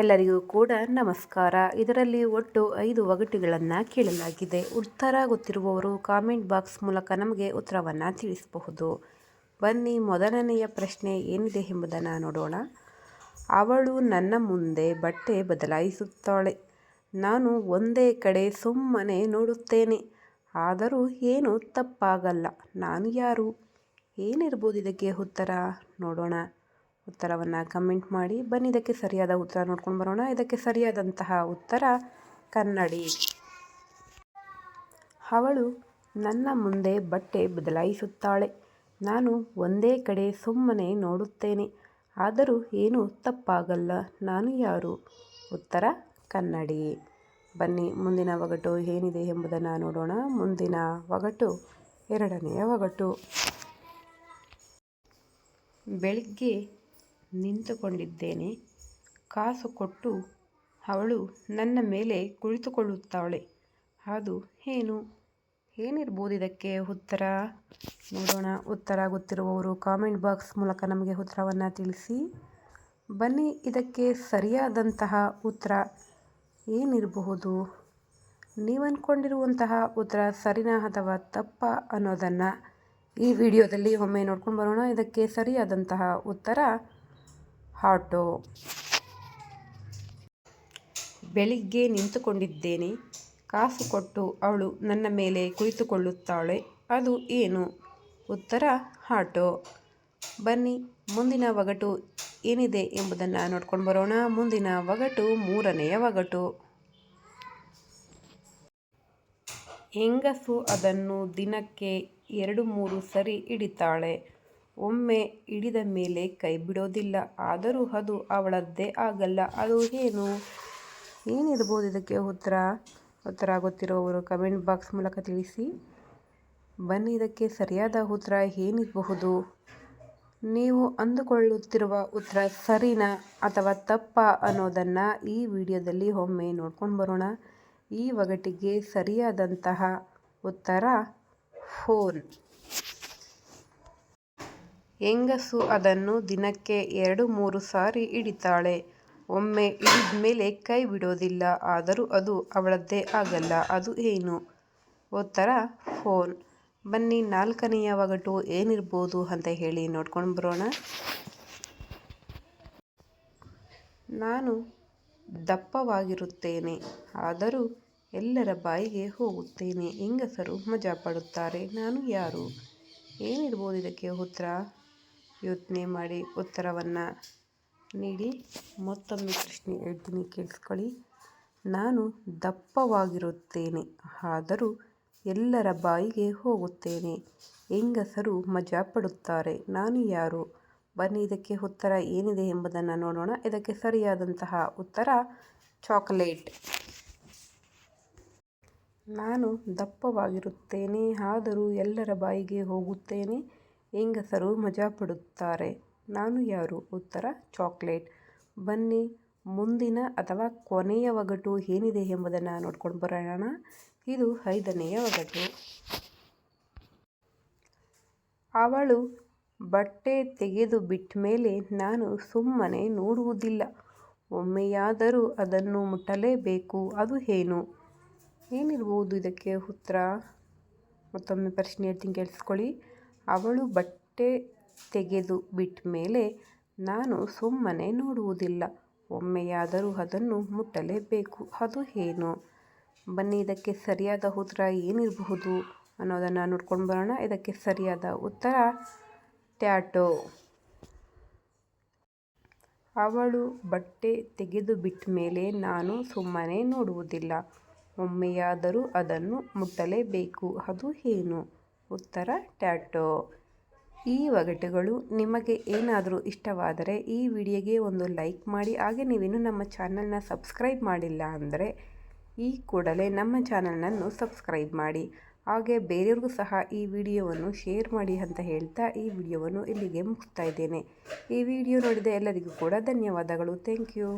ಎಲ್ಲರಿಗೂ ಕೂಡ ನಮಸ್ಕಾರ. ಇದರಲ್ಲಿ ಒಟ್ಟು 5 ಒಗಟುಗಳನ್ನು ಕೇಳಲಾಗಿದೆ. ಉತ್ತರ ಗೊತ್ತಿರುವವರು ಕಾಮೆಂಟ್ ಬಾಕ್ಸ್ ಮೂಲಕ ನಮಗೆ ಉತ್ತರವನ್ನು ತಿಳಿಸಬಹುದು. ಬನ್ನಿ, ಮೊದಲನೆಯ ಪ್ರಶ್ನೆ ಏನಿದೆ ಎಂಬುದನ್ನು ನೋಡೋಣ. ಅವಳು ನನ್ನ ಮುಂದೆ ಬಟ್ಟೆ ಬದಲಾಯಿಸುತ್ತಾಳೆ. ನಾನು ಒಂದೇ ಕಡೆ ಸುಮ್ಮನೆ ನೋಡುತ್ತೇನೆ. ಆದರೂ ಏನೂ ತಪ್ಪಾಗಲ್ಲ. ನಾನು ಯಾರು? ಏನಿರ್ಬೋದು ಇದಕ್ಕೆ ಉತ್ತರ? ನೋಡೋಣ. ಉತ್ತರವನ್ನು ಕಮೆಂಟ್ ಮಾಡಿ. ಬನ್ನಿ, ಇದಕ್ಕೆ ಸರಿಯಾದ ಉತ್ತರ ನೋಡ್ಕೊಂಡು ಬರೋಣ. ಇದಕ್ಕೆ ಸರಿಯಾದಂತಹ ಉತ್ತರ ಕನ್ನಡಿ. ಅವಳು ನನ್ನ ಮುಂದೆ ಬಟ್ಟೆ ಬದಲಾಯಿಸುತ್ತಾಳೆ. ನಾನು ಒಂದೇ ಕಡೆ ಸುಮ್ಮನೆ ನೋಡುತ್ತೇನೆ. ಆದರೂ ಏನೂ ತಪ್ಪಾಗಲ್ಲ. ನಾನು ಯಾರು? ಉತ್ತರ ಕನ್ನಡಿ. ಬನ್ನಿ, ಮುಂದಿನ ಒಗಟು ಏನಿದೆ ಎಂಬುದನ್ನು ನೋಡೋಣ. ಮುಂದಿನ ಒಗಟು 2ನೆಯ ಒಗಟು. ಬೆಳಿಗ್ಗೆ ನಿಂತುಕೊಂಡಿದ್ದೇನೆ. ಕಾಸು ಕೊಟ್ಟು ಅವಳು ನನ್ನ ಮೇಲೆ ಕುಳಿತುಕೊಳ್ಳುತ್ತಾಳೆ. ಅದು ಏನು? ಏನಿರ್ಬೋದು ಇದಕ್ಕೆ ಉತ್ತರ? ನೋಡೋಣ. ಉತ್ತರ ಗೊತ್ತಿರುವವರು ಕಾಮೆಂಟ್ ಬಾಕ್ಸ್ ಮೂಲಕ ನಮಗೆ ಉತ್ತರವನ್ನು ತಿಳಿಸಿ. ಬನ್ನಿ, ಇದಕ್ಕೆ ಸರಿಯಾದಂತಹ ಉತ್ತರ ಏನಿರಬಹುದು? ನೀವು ಅಂದ್ಕೊಂಡಿರುವಂತಹ ಉತ್ತರ ಸರಿನಾ ಅಥವಾ ತಪ್ಪಾ ಅನ್ನೋದನ್ನು ಈ ವಿಡಿಯೋದಲ್ಲಿ ಒಮ್ಮೆ ನೋಡ್ಕೊಂಡು ಬರೋಣ. ಇದಕ್ಕೆ ಸರಿಯಾದಂತಹ ಉತ್ತರ ಆಟೋ. ಬೆಳಿಗ್ಗೆ ನಿಂತುಕೊಂಡಿದ್ದೇನೆ. ಕಾಸು ಕೊಟ್ಟು ಅವಳು ನನ್ನ ಮೇಲೆ ಕುಳಿತುಕೊಳ್ಳುತ್ತಾಳೆ. ಅದು ಏನು? ಉತ್ತರ ಆಟೋ. ಬನ್ನಿ, ಮುಂದಿನ ಒಗಟು ಏನಿದೆ ಎಂಬುದನ್ನು ನೋಡ್ಕೊಂಡು ಬರೋಣ. ಮುಂದಿನ ಒಗಟು 3ನೆಯ ಒಗಟು. ಹೆಂಗಸು ಅದನ್ನು ದಿನಕ್ಕೆ 2-3 ಸರಿ ಹಿಡಿತಾಳೆ. ಒಮ್ಮೆ ಹಿಡಿದ ಮೇಲೆ ಕೈ ಬಿಡೋದಿಲ್ಲ. ಆದರೂ ಅದು ಅವಳದ್ದೇ ಆಗಲ್ಲ. ಅದು ಏನು? ಏನಿರ್ಬೋದು ಇದಕ್ಕೆ ಉತ್ತರ? ಉತ್ತರ ಗೊತ್ತಿರುವವರು ಕಮೆಂಟ್ ಬಾಕ್ಸ್ ಮೂಲಕ ತಿಳಿಸಿ. ಬನ್ನಿ, ಇದಕ್ಕೆ ಸರಿಯಾದ ಉತ್ತರ ಏನಿರಬಹುದು? ನೀವು ಅಂದುಕೊಳ್ಳುತ್ತಿರುವ ಉತ್ತರ ಸರಿನಾ ಅಥವಾ ತಪ್ಪಾ ಅನ್ನೋದನ್ನು ಈ ವಿಡಿಯೋದಲ್ಲಿ ಒಮ್ಮೆ ನೋಡ್ಕೊಂಡು ಬರೋಣ. ಈ ಒಗಟಿಗೆ ಸರಿಯಾದಂತಹ ಉತ್ತರ ಫೋನ್. ಹೆಂಗಸು ಅದನ್ನು ದಿನಕ್ಕೆ 2-3 ಸಾರಿ ಹಿಡಿತಾಳೆ. ಒಮ್ಮೆ ಹಿಡಿದ ಮೇಲೆ ಕೈ ಬಿಡೋದಿಲ್ಲ. ಆದರೂ ಅದು ಅವಳದ್ದೇ ಆಗಲ್ಲ. ಅದು ಏನು? ಉತ್ತರ ಫೋನ್. ಬನ್ನಿ, 4ನೆಯ ಒಗಟು ಏನಿರ್ಬೋದು ಅಂತ ಹೇಳಿ ನೋಡ್ಕೊಂಡು ಬರೋಣ. ನಾನು ದಪ್ಪವಾಗಿರುತ್ತೇನೆ. ಆದರೂ ಎಲ್ಲರ ಬಾಯಿಗೆ ಹೋಗುತ್ತೇನೆ. ಹೆಂಗಸರು ಮಜಾ ಪಡುತ್ತಾರೆ. ನಾನು ಯಾರು? ಏನಿರ್ಬೋದು ಇದಕ್ಕೆ ಉತ್ತರ? ಯೋಚನೆ ಮಾಡಿ ಉತ್ತರವನ್ನು ನೀಡಿ. ಮತ್ತೊಮ್ಮೆ ಪ್ರಶ್ನೆ ಹೇಳ್ತೀನಿ, ಕೇಳಿಸ್ಕೊಳ್ಳಿ. ನಾನು ದಪ್ಪವಾಗಿರುತ್ತೇನೆ. ಆದರೂ ಎಲ್ಲರ ಬಾಯಿಗೆ ಹೋಗುತ್ತೇನೆ. ಹೆಂಗಸರು ಮಜಾ ಪಡುತ್ತಾರೆ. ನಾನು ಯಾರು? ಬನ್ನಿ, ಇದಕ್ಕೆ ಉತ್ತರ ಏನಿದೆ ಎಂಬುದನ್ನು ನೋಡೋಣ. ಇದಕ್ಕೆ ಸರಿಯಾದಂತಹ ಉತ್ತರ ಚಾಕೊಲೇಟ್. ನಾನು ದಪ್ಪವಾಗಿರುತ್ತೇನೆ. ಆದರೂ ಎಲ್ಲರ ಬಾಯಿಗೆ ಹೋಗುತ್ತೇನೆ. ಹೆಂಗಸರು ಮಜಾ ಪಡುತ್ತಾರೆ. ನಾನು ಯಾರು? ಉತ್ತರ ಚಾಕ್ಲೇಟ್. ಬನ್ನಿ, ಮುಂದಿನ ಅಥವಾ ಕೊನೆಯ ಒಗಟು ಏನಿದೆ ಎಂಬುದನ್ನು ನೋಡ್ಕೊಂಡು ಬರೋಣ. ಇದು 5ನೆಯ ಒಗಟು. ಅವಳು ಬಟ್ಟೆ ತೆಗೆದು ಬಿಟ್ಟ ಮೇಲೆ ನಾನು ಸುಮ್ಮನೆ ನೋಡುವುದಿಲ್ಲ. ಒಮ್ಮೆಯಾದರೂ ಅದನ್ನು ಮುಟ್ಟಲೇಬೇಕು. ಅದು ಏನು? ಏನಿರ್ಬೋದು ಇದಕ್ಕೆ ಉತ್ತರ? ಮತ್ತೊಮ್ಮೆ ಪ್ರಶ್ನೆ ಹೇಳ್ತೀನಿ, ಕೇಳಿಸ್ಕೊಳ್ಳಿ. ಅವಳು ಬಟ್ಟೆ ತೆಗೆದು ಬಿಟ್ಟ ಮೇಲೆ ನಾನು ಸುಮ್ಮನೆ ನೋಡುವುದಿಲ್ಲ. ಒಮ್ಮೆಯಾದರೂ ಅದನ್ನು ಮುಟ್ಟಲೇಬೇಕು. ಅದು ಏನು? ಬನ್ನಿ, ಇದಕ್ಕೆ ಸರಿಯಾದ ಉತ್ತರ ಏನಿರಬಹುದು ಅನ್ನೋದನ್ನು ನೋಡ್ಕೊಂಡು ಬರೋಣ. ಇದಕ್ಕೆ ಸರಿಯಾದ ಉತ್ತರ ಟ್ಯಾಟೋ. ಅವಳು ಬಟ್ಟೆ ತೆಗೆದು ಬಿಟ್ಟ ಮೇಲೆ ನಾನು ಸುಮ್ಮನೆ ನೋಡುವುದಿಲ್ಲ. ಒಮ್ಮೆಯಾದರೂ ಅದನ್ನು ಮುಟ್ಟಲೇಬೇಕು. ಅದು ಏನು? ಉತ್ತರ ಟ್ಯಾಟೋ. ಈ ಒಗಟುಗಳು ನಿಮಗೆ ಏನಾದರೂ ಇಷ್ಟವಾದರೆ ಈ ವಿಡಿಯೋಗೆ ಒಂದು ಲೈಕ್ ಮಾಡಿ. ಹಾಗೆ ನೀವಿನ್ನೂ ನಮ್ಮ ಚಾನಲ್ನ ಸಬ್ಸ್ಕ್ರೈಬ್ ಮಾಡಿಲ್ಲ ಅಂದರೆ ಈ ಕೂಡಲೇ ನಮ್ಮ ಚಾನಲ್ನನ್ನು ಸಬ್ಸ್ಕ್ರೈಬ್ ಮಾಡಿ. ಹಾಗೆ ಬೇರೆಯವ್ರಿಗೂ ಸಹ ಈ ವಿಡಿಯೋವನ್ನು ಶೇರ್ ಮಾಡಿ ಅಂತ ಹೇಳ್ತಾ ಈ ವಿಡಿಯೋವನ್ನು ಇಲ್ಲಿಗೆ ಮುಗಿಸ್ತಾ ಇದ್ದೇನೆ. ಈ ವಿಡಿಯೋ ನೋಡಿದ ಎಲ್ಲರಿಗೂ ಕೂಡ ಧನ್ಯವಾದಗಳು. Thank you.